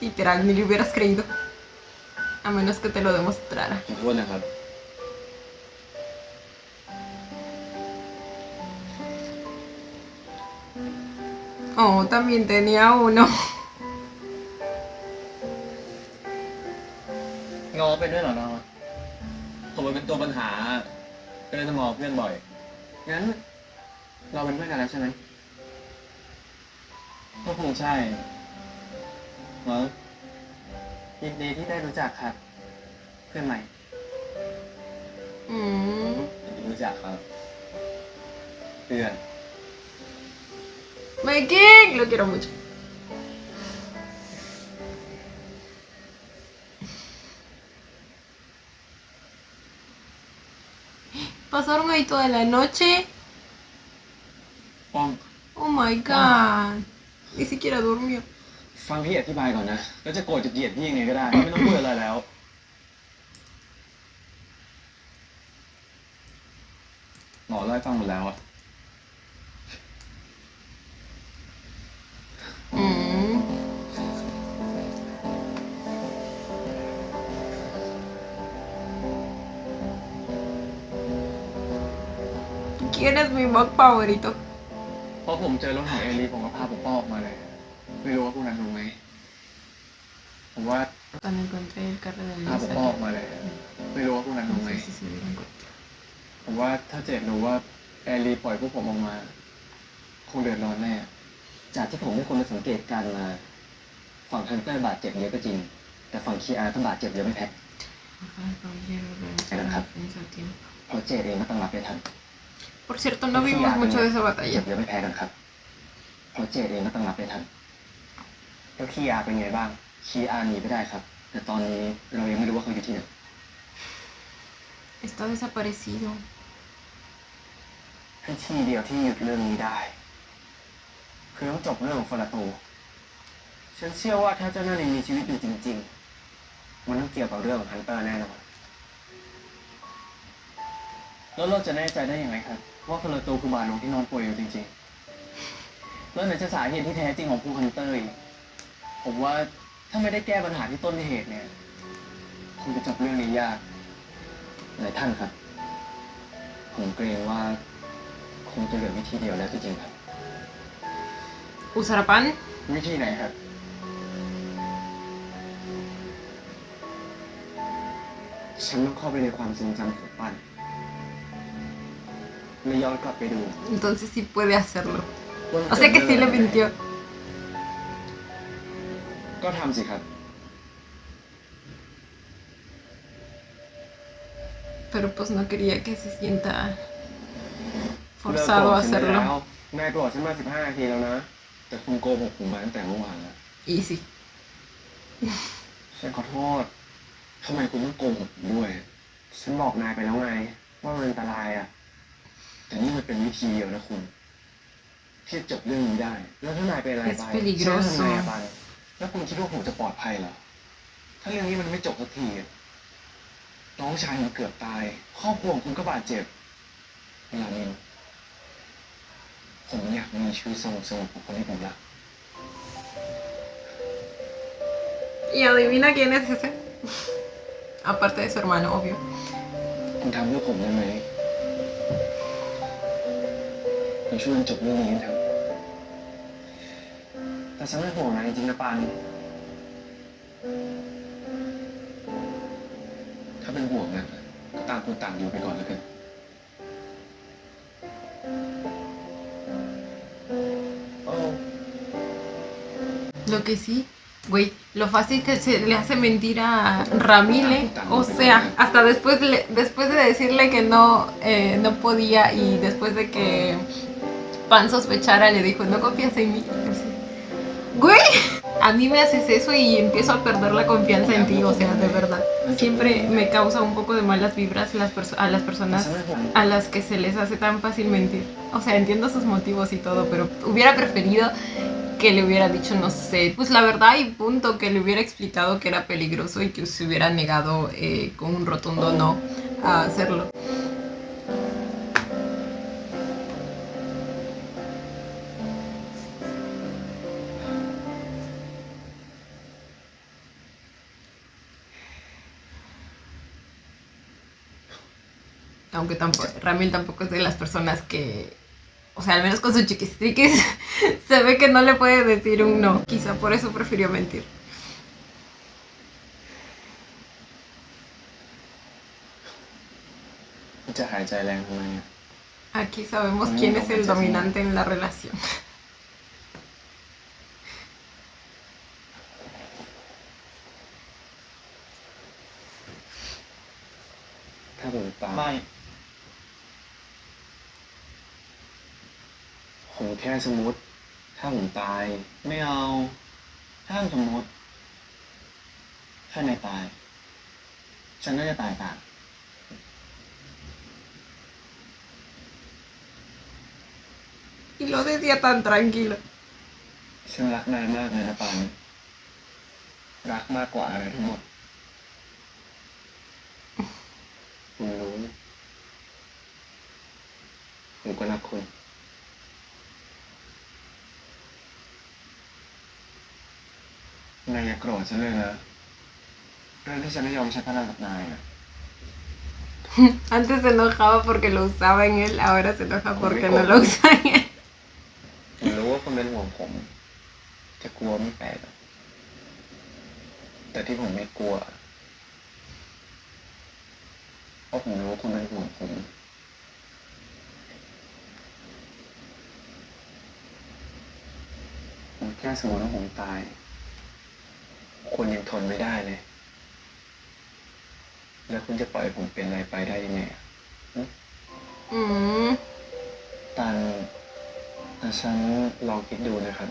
Literal, ni le hubieras creído. A menos que te lo demostrara. ขอโทษนะครับ Oh, también tenía uno. งอเป็นด้วยเหรอน้องผมเป็นตัวปัญหาก็เลยต้องงอเพื่อนบ่อย งั้น เราเป็นเพื่อนกันแล้วใช่ไหมก็คงใช่มั้งยินดีที่ได้รู้จักครับ เพื่อนใหม่ Mm. รู้จักครับ เพื่อน Me King, lo quiero mucho. Pasaron ahí toda la noche. ป้อง Oh my god. Ni siquiera durmió. ฟังพี่อธิบายก่อนนะ แล้วจะโกรธจะเกลียดพี่ยังไงก็ได้ ไม่ต้องพูดอะไรแล้ว หมอเล่าให้ฟังหมดแล้วอะ Mm. ¿Quién es mi mug favorito? พอผมเจอรถของเอลีผมก็พาปกป้องออกมาเลย ไม่รู้ว่าพวกนั้นรู้ไหม ผมว่า Cuando encontré el carro de พาป Lisa. กป้องออกมาเลย ไม่รู้ว่าพวกนั้น No รู้ไหม sé si se dieron cuenta. ผมว่าถ้าเจดรู้ว่าแอรีปล่อยพวกผมออกมา คงเดือดร้อนแน่ จากที่ผมเป็นคนสังเกตการณ์มา ฝั่งฮันเตอร์บาดเจ็บเยอะก็จริง แต่ฝั่งคีอาร์ต้องบาดเจ็บเยอะไม่แพ้ เพราะเจดเองก็ต้องรับได้ทัน Por cierto, no vimos mucho de esa เจ็บ batalla. เยอะไม่แพ้กันครับ เพราะเจดเองก็ต้องรับได้ทันแล้วคีอาเป็นไงบ้าง คีอาหนีไม่ได้ครับ แต่ตอนนี้เรายังไม่รู้ว่าเขาอยู่ที่ไหน Está desaparecido. ให้ที่เดียวที่หยุดเรื่องนี้ได้ คือต้องจบเรื่องของฟอราโต ฉันเชื่อว่าถ้าเจ้าหน้าที่มีชีวิตอยู่จริงๆ มันต้องเกี่ยวกับเรื่องของฮันเตอร์แน่นอน แล้วเราจะแน่ใจได้ยังไงครับ ว่าฟอราโตคือบาทหลวงที่นอนป่วยอยู่จริงๆ แล้วไหนจะสาเหตุที่แท้จริงของผู้ฮันเตอร์อีกผมว่าถ้าไม่ได้แก้ปัญหาที่ต้นเหตุเนี่ยคงจะจบเรื่องนี้ยากหลายท่านครับ ผมเกรงว่าคงจะเหลือวิธีเดียวแล้วจริงๆครับ ¿Usar pan? วิธีไหนครับ ฉันต้องเข้าไปในความทรงจำของปั้นและย้อนกลับไปดู Entonces sí puede hacerlo. ว่ามัน O sea que sí le mintió. ก็ทำสิครับ Pero pues no quería que se sienta forzado a hacerlo. แม่โกรธฉันมา15 นาทีแล้วนะ แต่คุณโกหกผมมาตั้งแต่เมื่อวานแล้ว Y sí. ฉันขอโทษ ทำไมคุณต้องโกงผมด้วย ฉันบอกนายไปแล้วไง ว่ามันอันตรายอ่ะ แต่นี่มันเป็นวิธีเดียวนะคุณ ที่จะจบเรื่องนี้ได้ แล้วถ้านายเป็นอะไรไป Es peligroso ฉันจะทำไงอะปันแล้วคุณคิดว่าผมจะปลอดภัยเหรอ ถ้าเรื่องนี้มันไม่จบสักทีอะน้องชายผมเกือบตาย ครอบครัวของคุณก็บาดเจ็บเวลานี้ผมอยากมีชีวิตสงบๆกับคนที่ผมรัก Y adivina quién es ese. Aparte de su hermano, obvio. คุณทำเพื่อผมได้ไหมเราช่วยกันจบเรื่องนี้กันเถอะแต่ฉันไม่ห่วงนายจริงๆนะปานถ้าเป็นห่วงนะก็ต่างคนต่างอยู่ไปก่อนแล้วกัน Lo que sí, güey, lo fácil que se le hace mentir a Ramile. O sea, hasta después de decirle que no podía y después de que Pan sospechara, le dijo, no confías en mí. Así. Güey, a mí me haces eso y empiezo a perder la confianza en ti, o sea, de verdad. Siempre me causa un poco de malas vibras a las personas a las que se les hace tan fácil mentir. O sea, entiendo sus motivos y todo, pero hubiera preferido que le hubiera dicho, no sé, pues la verdad y punto, que le hubiera explicado que era peligroso y que se hubiera negado con un rotundo no a hacerlo. Aunque tampoco, Ramil tampoco es de las personas que, o sea, al menos con sus chiquistriquis, se ve que no le puede decir un no. Quizá por eso prefirió mentir. Aquí sabemos quién es el dominante en la relación. Bye. ผมแค่สมมติ ถ้าผมตาย ไม่เอา ถ้าสมมติ ถ้านายตาย ฉันก็จะตายตาม Y lo decía tan tranquilo. ฉันรักนายมากเลยนะปานรักมากกว่าอะไรทั้งหมด คุณรู้ผมก็รักคุณนายอย่าโกรธฉันเลยนะเรื่องที่ฉันไม่ยอมใช้พลังกับนายอะ Antes se enojaba porque lo usaba en él, ahora se enoja porque no lo usa en él. ผมรู้ว่าคุณเป็นห่วงผม จะกลัวไม่แปลกอะแต่ที่ผมไม่กลัวเพราะผมรู้ว่าคุณเป็นห่วงผม ผมแค่สมมติว่าผมตาย คุณยังทนไม่ได้เลย แล้วคุณจะปล่อยผมเป็นอะไรไปได้ยังไงอะ อืม แต่ฉันลองคิดดูนะครับ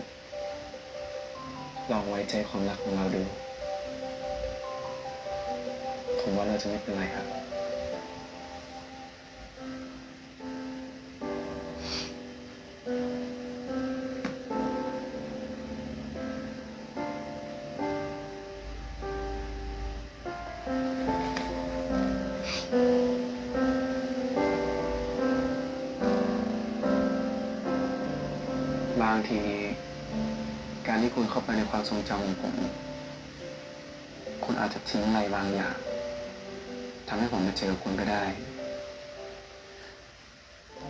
ลองไว้ใจความรักของเราดู ผมว่าเราจะไม่เป็นไรครับ บางทีการที่คุณเข้าไปในความทรงจำของผม คุณอาจจะทิ้งอะไรบางอย่างทำให้ผมมาเจอคุณก็ได้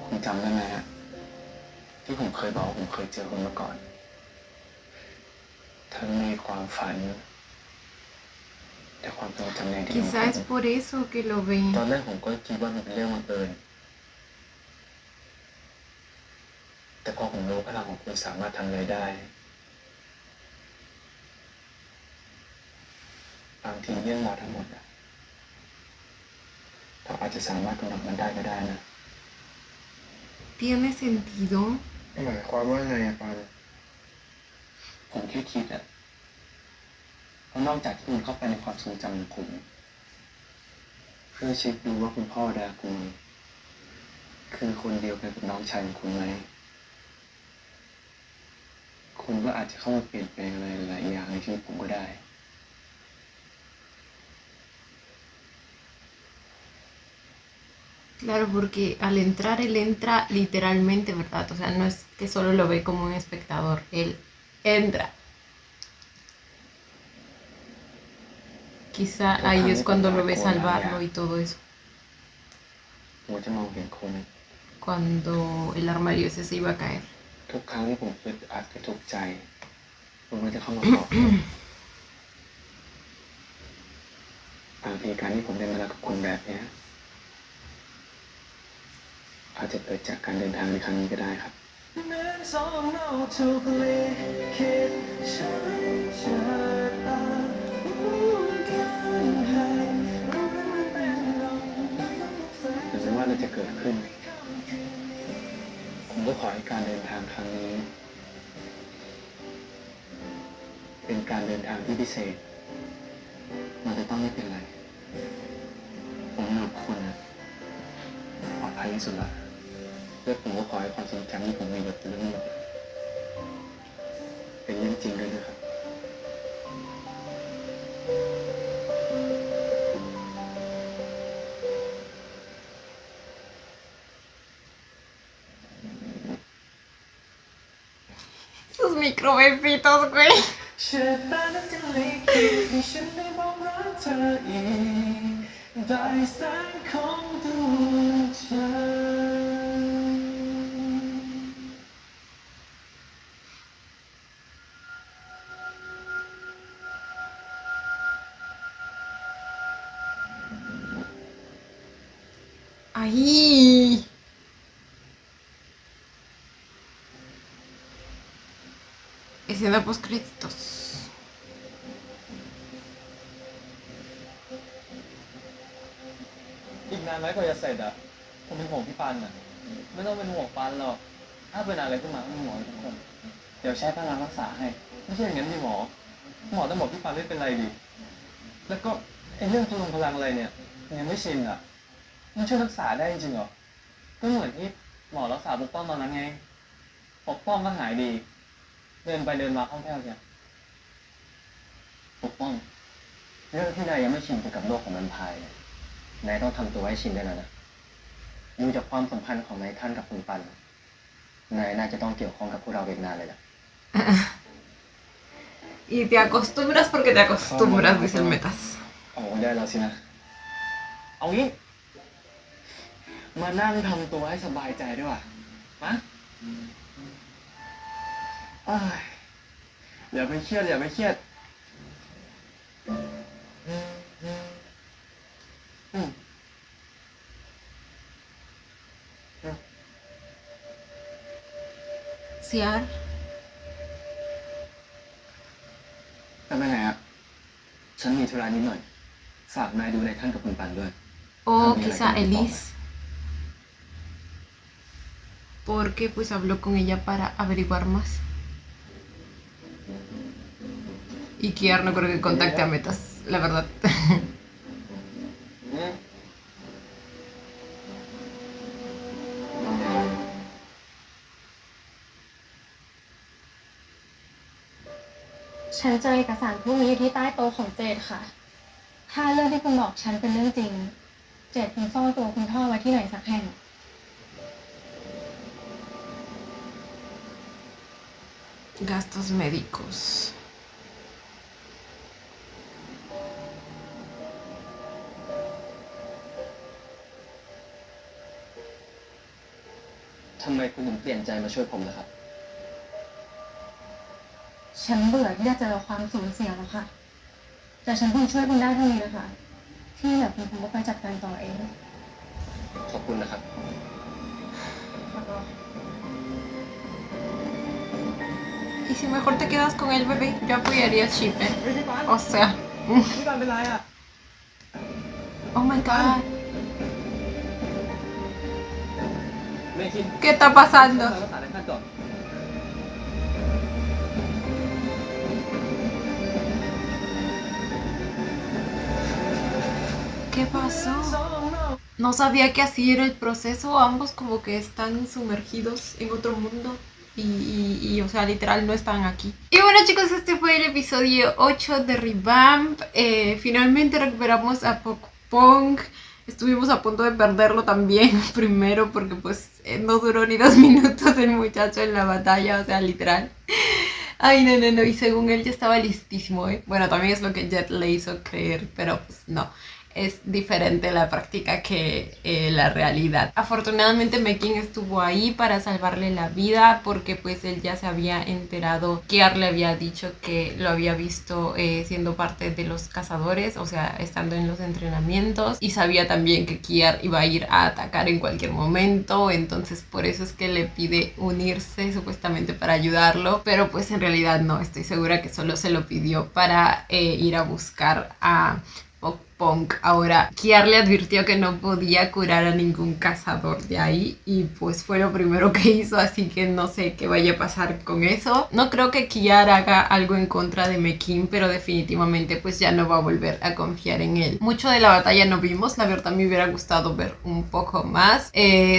คุณจำได้ไหมฮะที่ผมเคยบอกว่าผมเคยเจอคุณมาก่อนทั้งในความฝัน แต่ความทรงจำในที่ของ Quizá es ผม por eso que lo ve. ตอนแรกผมก็คิดว่ามันเป็นเรื่องบังเอิญแต่พอผมรู้พลังของคุณสามารถทำอะไรได้ บางทีเรื่องราวทั้งหมดอะเราอาจจะสามารถกำหนดมันได้ก็ได้นะ ¿Tiene sentido? หมายความว่าไงอะปัน ผมแค่คิดอะเพราะนอกจากที่คุณเข้าไปในความทรงจำของผมเพื่อเช็คดูว่าคุณพ่อดาคุณคือคนเดียวกันกับน้องชายของคุณไหม คุณก็อาจจะเข้ามาเปลี่ยนแปลงอะไรหลายอย่างในชีวิตผมก็ได้ Claro, porque al entrar él entra literalmente, ¿verdad? O sea, no es que solo lo ve como un espectador, él entra. Quizá ahí es cuando lo ve salvarlo y todo eso. ผมจะมองเห็นคุณ Cuando el armario ese se iba a caer. ทุกครั้งที่ผมอึดอัดหรือทุกข์ใจ คุณก็จะเข้ามาบอกผมบางทีการที่ผมได้มารักกับคุณแบบเนี้ยอาจจะเกิดจากการเดินทางในครั้งนี้ก็ได้ครับ ถึงแม้ว่าเราจะเกิดขึ้น ผมก็ขอให้การเดินทางครั้งนี้ เป็นการเดินทางที่พิเศษ มันจะต้องไม่เป็นไร ผมอยู่กับคุณนะปลอดภัยที่สุดละและผมก็ขอให้ความทรงจำที่ผมมีกับคุณทั้งหมดเป็นเรื่องจริงด้วยนะครับ Sus microbesitos, güey. เชื่อตานั้นจะลิขิตให้ฉันได้บอกรักเธออีกได้แสงของดวงจันทร์ Ahí. Escena post créditos. อีกนานไหมกว่าจะเสร็จอ่ะ ผมเป็นห่วงพี่ปันอ่ะ ไม่ต้องเป็นห่วงปันหรอก ถ้าเป็นอะไรขึ้นมาก็เป็นห่วงทุกคน เดี๋ยวใช้พลังรักษาให้ ไม่ใช่อย่างนั้นดิหมอ หมอต้องบอกพี่ปันไม่เป็นไรดิ แล้วก็ไอ้เรื่องพลังอะไรเนี่ยยังไม่ชินอ่ะ มันช่วยรักษาได้จริงเหรอ ก็เหมือนที่หมอรักษาปกป้องตอนนั้นไง ปกป้องก็หายดี เดินไปเดินมาคล่องแคล่วเนี่ย ปกป้อง เรื่องที่นายยังไม่ชินเกี่ยวกับโลกของแวมไพร์เนี่ยนายต้องทำตัวให้ชินได้แล้วนะดูจากความสัมพันธ์ของนายท่านกับคุณปัน นายน่าจะต้องเกี่ยวข้องกับพวกเราอีกนานเลยล่ะ Y te acostumbras porque te acostumbras, dice el Metas. ออกมาได้แล้วสินะ เอางี้ มานั่งทำตัวให้สบายใจด้วยว่ะมาอ้ายอย่าไปเครียดอย่าไปเครียด Ciar. จะไปไหนอ่ะ ฉันมีธุระนิดหน่อย ฝากนายดูในท่านกับคุณปันด้วย O quizá Elise, porque pues habló con ella para averiguar más. Y Kiar no creo que contacte a Metas, la verdad. ฉันเจอเอกสารพวกนี้อยู่ที่ใต้โต๊ะของเจดค่ะ ถ้าเรื่องที่คุณบอกฉันเป็นเรื่องจริง เจดคงซ่อนตัวคุณพ่อไว้ที่ไหนสักแห่ง Gastos médicos. ทำไมคุณถึงเปลี่ยนใจมาช่วยผมล่ะครับ ฉันเบื่อที่จะเจอความสูญเสียแล้วค่ะ แต่ฉันคงช่วยคุณได้เท่านี้นะคะ ที่เหลือคุณคงไปจัดการต่อเอง ขอบคุณนะครับ Y si mejor te quedas con el bebé, yo apoyaría a Chip, ¿eh? เฮ้ยพี่ปัน O sea, พี่ปันเป็นไรอ่ะ oh my god, ไม่คิด ¿qué está มา pasando? รักษาในขั้นก่อน ¿Qué pasó? No sabía que así era el proceso, ambos como que están sumergidos en otro mundo o sea, literal no están aquí. Y bueno chicos, este fue el episodio 8 de Revamp. Finalmente recuperamos a Pokpong. Estuvimos a punto de perderlo también primero porque pues no duró ni 2 minutos el muchacho en la batalla, o sea, literal. Ay, no, y según él ya estaba listísimo, ¿eh? Bueno, también es lo que Jet le hizo creer, pero pues no. Es diferente la práctica que la realidad. Afortunadamente Mekin estuvo ahí para salvarle la vida porque pues él ya se había enterado. Kiar le había dicho que lo había visto siendo parte de los cazadores, o sea, estando en los entrenamientos, y sabía también que Kiar iba a ir a atacar en cualquier momento, entonces por eso es que le pide unirse supuestamente para ayudarlo, pero pues en realidad no, estoy segura que solo se lo pidió para ir a buscar a Pokpong. Ahora, Kiar le advirtió que no podía curar a ningún cazador de ahí y pues fue lo primero que hizo, así que no sé qué vaya a pasar con eso. No creo que Kiar haga algo en contra de Mekin, pero definitivamente pues ya no va a volver a confiar en él. Mucho de la batalla no vimos, la verdad me hubiera gustado ver un poco más.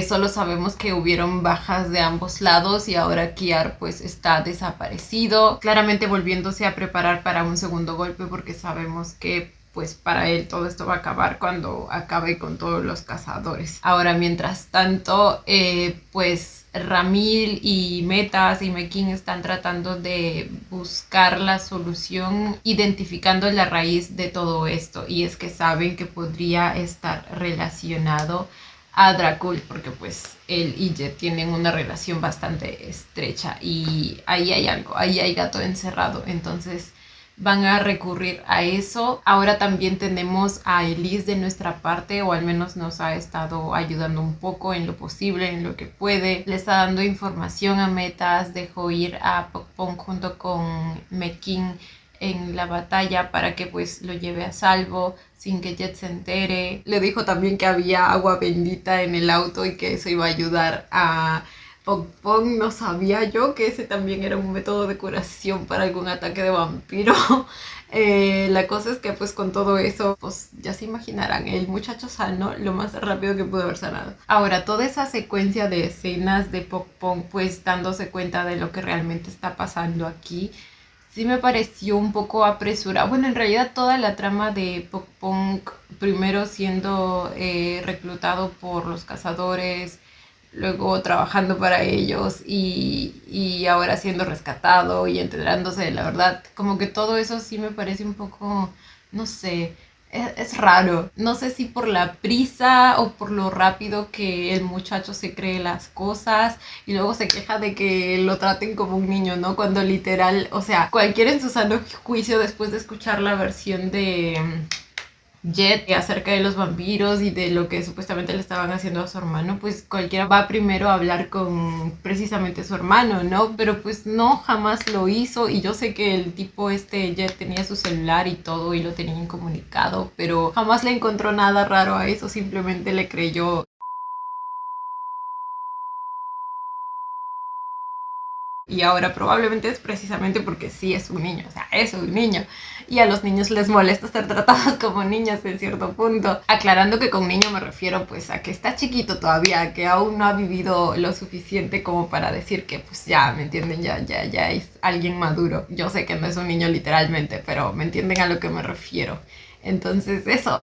Solo sabemos que hubieron bajas de ambos lados y ahora Kiar pues está desaparecido, claramente volviéndose a preparar para un segundo golpe porque sabemos que pues para él todo esto va a acabar cuando acabe con todos los cazadores. Ahora, mientras tanto, pues Ramil y Metas y Mekin están tratando de buscar la solución, identificando la raíz de todo esto. Y es que saben que podría estar relacionado a Dracul, porque pues él y Jet tienen una relación bastante estrecha y ahí hay algo, ahí hay gato encerrado. Entonces van a recurrir a eso. Ahora también tenemos a Elise de nuestra parte, o al menos nos ha estado ayudando un poco en lo posible, en lo que puede. Le está dando información a Metas, dejó ir a Pokpong junto con Mekin en la batalla para que pues lo lleve a salvo sin que Jet se entere. Le dijo también que había agua bendita en el auto y que eso iba a ayudar a Pokpong. No sabía yo que ese también era un método de curación para algún ataque de vampiro. La cosa es que pues con todo eso, pues ya se imaginarán, el muchacho sanó lo más rápido que pudo haber sanado. Ahora, toda esa secuencia de escenas de Pokpong pues dándose cuenta de lo que realmente está pasando aquí, sí me pareció un poco apresurado. Bueno, en realidad toda la trama de Pokpong, primero siendo reclutado por los cazadores, luego trabajando para ellos y ahora siendo rescatado y enterándose de la verdad, como que todo eso sí me parece un poco, no sé, es raro. No sé si por la prisa o por lo rápido que el muchacho se cree las cosas y luego se queja de que lo traten como un niño, ¿no? Cuando literal, o sea, cualquiera en su sano juicio después de escuchar la versión de Jet acerca de los vampiros y de lo que supuestamente le estaban haciendo a su hermano, pues cualquiera va primero a hablar con precisamente su hermano, ¿no? Pero pues no, jamás lo hizo, y yo sé que el tipo Jet tenía su celular y todo y lo tenía incomunicado, pero jamás le encontró nada raro a eso, simplemente le creyó. Y ahora probablemente es precisamente porque sí es un niño, o sea, es un niño. Y a los niños les molesta ser tratados como niños en cierto punto. Aclarando que con niño me refiero pues a que está chiquito todavía, que aún no ha vivido lo suficiente como para decir que pues ya, ¿me entienden? Ya es alguien maduro. Yo sé que no es un niño literalmente, pero ¿me entienden a lo que me refiero? Entonces eso.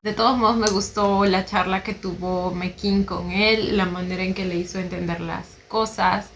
De todos modos me gustó la charla que tuvo Mekin con él, la manera en que le hizo entender las cosas.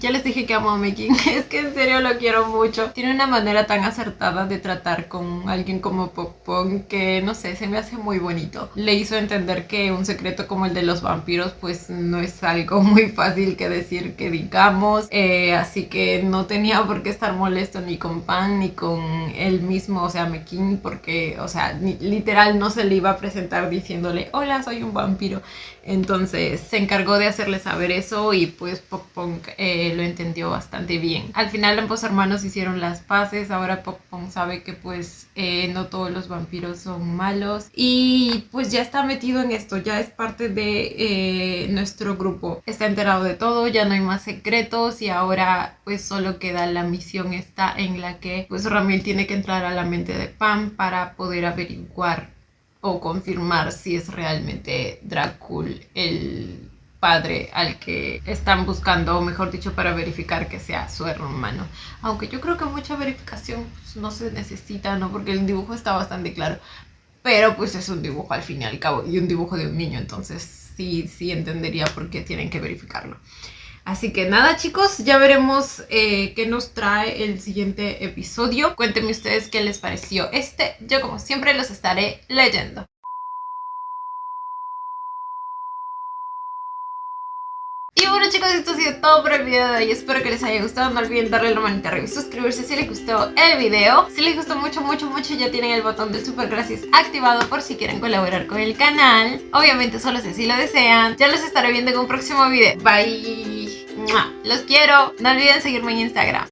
Ya les dije que amo a Mekin, es que en serio lo quiero mucho. Tiene una manera tan acertada de tratar con alguien como Pok-Pong que, no sé, se me hace muy bonito. Le hizo entender que un secreto como el de los vampiros pues no es algo muy fácil que decir que digamos. Así que no tenía por qué estar molesto ni con Pan ni con él mismo, o sea, Mekin, porque, o sea, literal no se le iba a presentar diciéndole, hola, soy un vampiro. Entonces se encargó de hacerle saber eso y pues Pok-Pong lo entendió bastante bien. Al final ambos hermanos hicieron las paces. Ahora Pok-Pong sabe que pues no todos los vampiros son malos y pues ya está metido en esto, ya es parte de nuestro grupo. Está enterado de todo, ya no hay más secretos y ahora pues solo queda la misión esta en la que pues Ramiel tiene que entrar a la mente de Pam para poder averiguar o confirmar si es realmente Dracul el padre al que están buscando, o mejor dicho, para verificar que sea su hermano. Aunque yo creo que mucha verificación pues, no se necesita, ¿no? Porque el dibujo está bastante claro. Pero pues es un dibujo al fin y al cabo, y un dibujo de un niño, entonces sí entendería por qué tienen que verificarlo. Así que nada, chicos, ya veremos qué nos trae el siguiente episodio. Cuéntenme ustedes qué les pareció este. Yo como siempre los estaré leyendo. Y bueno, chicos, esto ha sido todo por el video de hoy. Espero que les haya gustado. No olviden darle la manita arriba y suscribirse si les gustó el video. Si les gustó mucho, ya tienen el botón del super gracias activado por si quieren colaborar con el canal. Obviamente solo si así lo desean. Ya los estaré viendo en un próximo video. Bye. Los quiero. No olviden seguirme en Instagram.